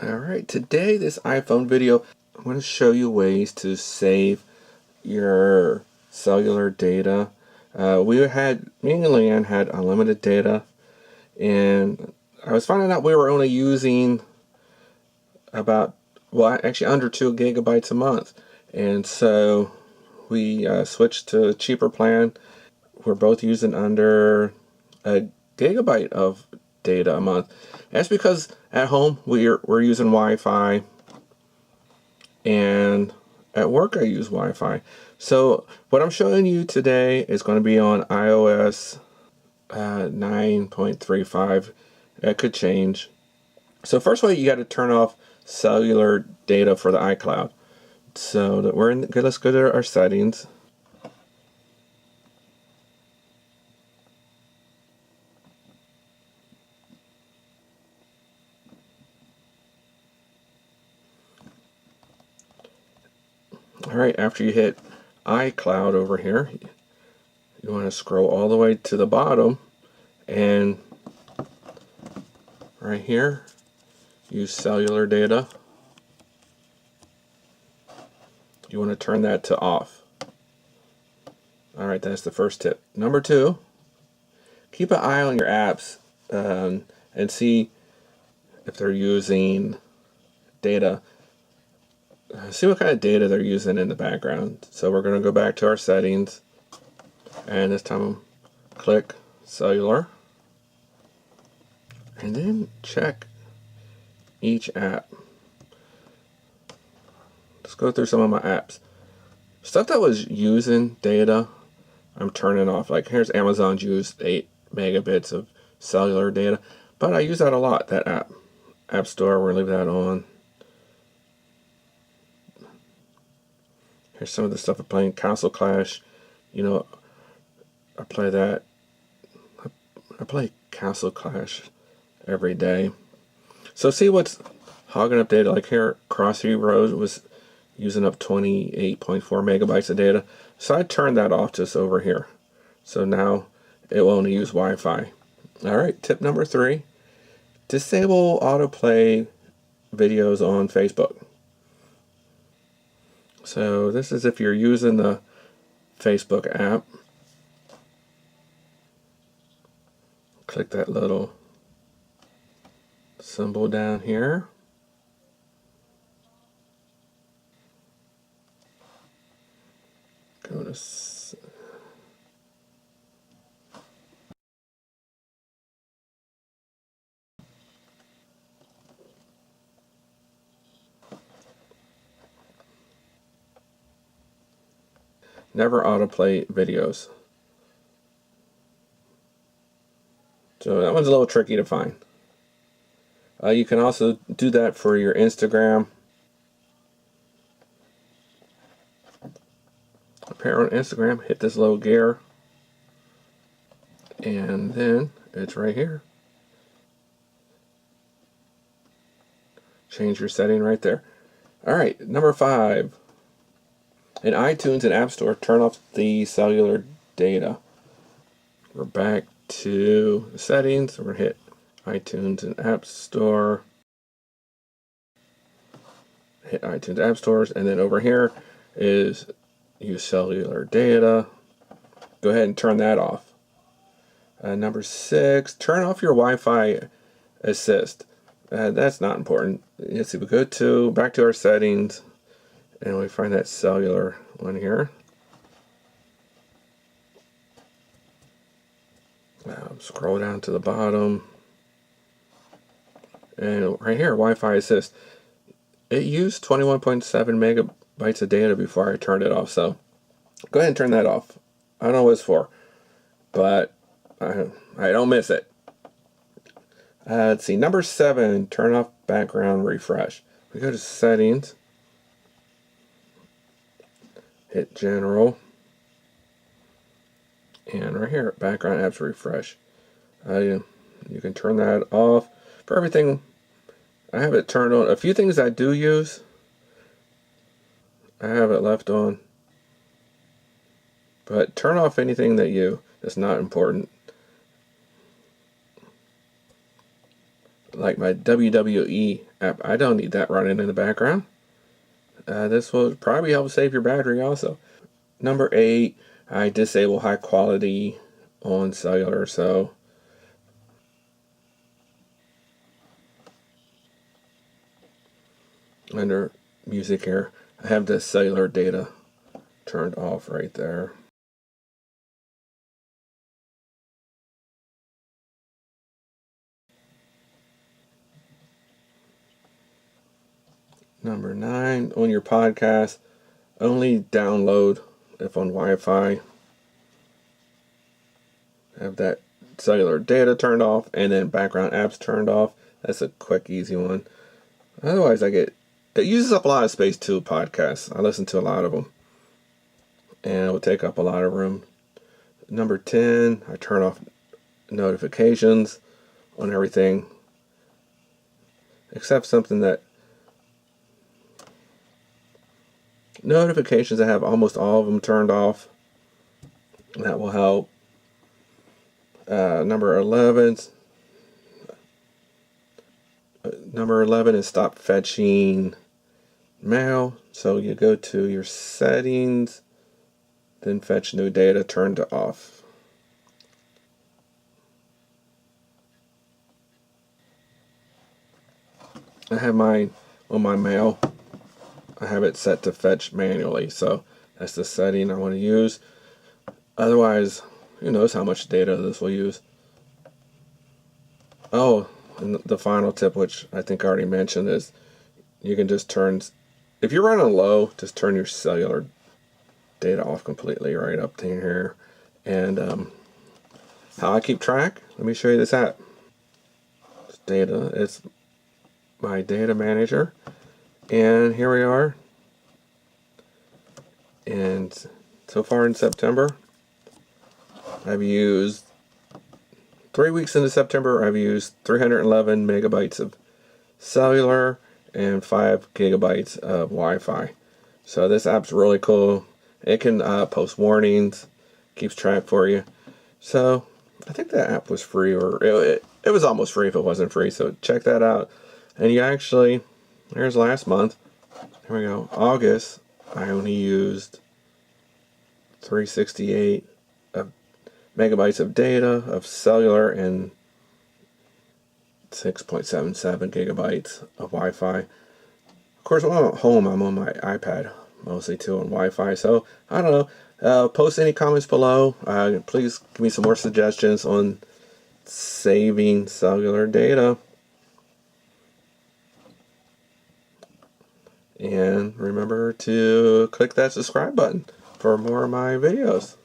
Alright, today this iPhone video, I'm going to show you ways to save your cellular data. Me and Leanne had unlimited data, and I was finding out we were only using actually under 2 gigabytes a month. And so we switched to a cheaper plan. We're both using under a gigabyte of data a month. That's because at home we're using Wi-Fi, and at work I use Wi-Fi. So what I'm showing you today is going to be on iOS 9.35. That could change. So first of all, you got to turn off cellular data for the iCloud. So that let's go to our settings. Alright, after you hit iCloud over here, you want to scroll all the way to the bottom, and right here, use cellular data. You want to turn that to off. Alright, that's the first tip. Number 2, keep an eye on your apps and see if they're using data. See what kind of data they're using in the background. So we're going to go back to our settings, and this time click cellular, and then check each app. Let's go through some of my apps. Stuff that was using data, I'm turning off. Like here's Amazon's used 8 megabits of cellular data, but I use that a lot. That app store, we're going to leave that on. Here's some of the stuff I'm playing. Castle Clash, I play that. I play Castle Clash every day. So see what's hogging up data. Like here, Crossy Road was using up 28.4 megabytes of data. So I turned that off just over here. So now it will only use Wi-Fi. Alright, tip number 3. Disable autoplay videos on Facebook. So this is if you're using the Facebook app. Click that little symbol down here. Go to never autoplay videos. So that one's a little tricky to find. You can also do that for your Instagram. Appear on Instagram, hit this little gear, and then it's right here. Change your setting right there. Alright, number 5. In iTunes and App Store, turn off the cellular data. We're back to the settings. We're going to hit iTunes and App Store. Hit iTunes App Stores, and then over here is use cellular data. Go ahead and turn that off. Number 6, turn off your Wi-Fi assist. That's not important. Let's see, we go back to our settings, and we find that cellular one here. Scroll down to the bottom, and right here, Wi-Fi assist. It used 21.7 megabytes of data before I turned it off, so go ahead and turn that off. I don't know what it's for, but I don't miss it. Let's see, number 7, turn off background refresh. We go to settings, hit general, and right here, background apps refresh. You can turn that off. For everything, I have it turned on. A few things I do use, I have it left on. But turn off anything that's not important. like my WWE app. I don't need that running in the background. This will probably help save your battery also. Number 8, I disable high quality on cellular. So under music here, I have the cellular data turned off right there. Number 9, on your podcast, only download if on Wi-Fi. Have that cellular data turned off and then background apps turned off. That's a quick, easy one. Otherwise, it uses up a lot of space too, podcasts. I listen to a lot of them. And it will take up a lot of room. Number 10, I turn off notifications on everything. Except something that notifications, I have almost all of them turned off. That will help. Number 11 is stop fetching mail. So you go to your settings, then fetch new data, turned to off. I have mine on my mail. I have it set to fetch manually, so that's the setting I want to use. Otherwise, who knows how much data this will use. Oh, and the final tip, which I think I already mentioned, is you can just turn, if you're running low, just turn your cellular data off completely right up to here. And how I keep track, let me show you this app. It's data, it's my data manager. And here we are. And so far in September, I've used 3 weeks into September, I've used 311 megabytes of cellular and 5 gigabytes of Wi-Fi. So this app's really cool. It can post warnings, keeps track for you. So I think that app was free, or it was almost free if it wasn't free. So check that out. And you actually, there's last month. Here we go. August, I only used 368 megabytes of data of cellular and 6.77 gigabytes of Wi-Fi. Of course, when I'm at home, I'm on my iPad mostly too on Wi-Fi. So I don't know. Post any comments below. Please give me some more suggestions on saving cellular data. And remember to click that subscribe button for more of my videos.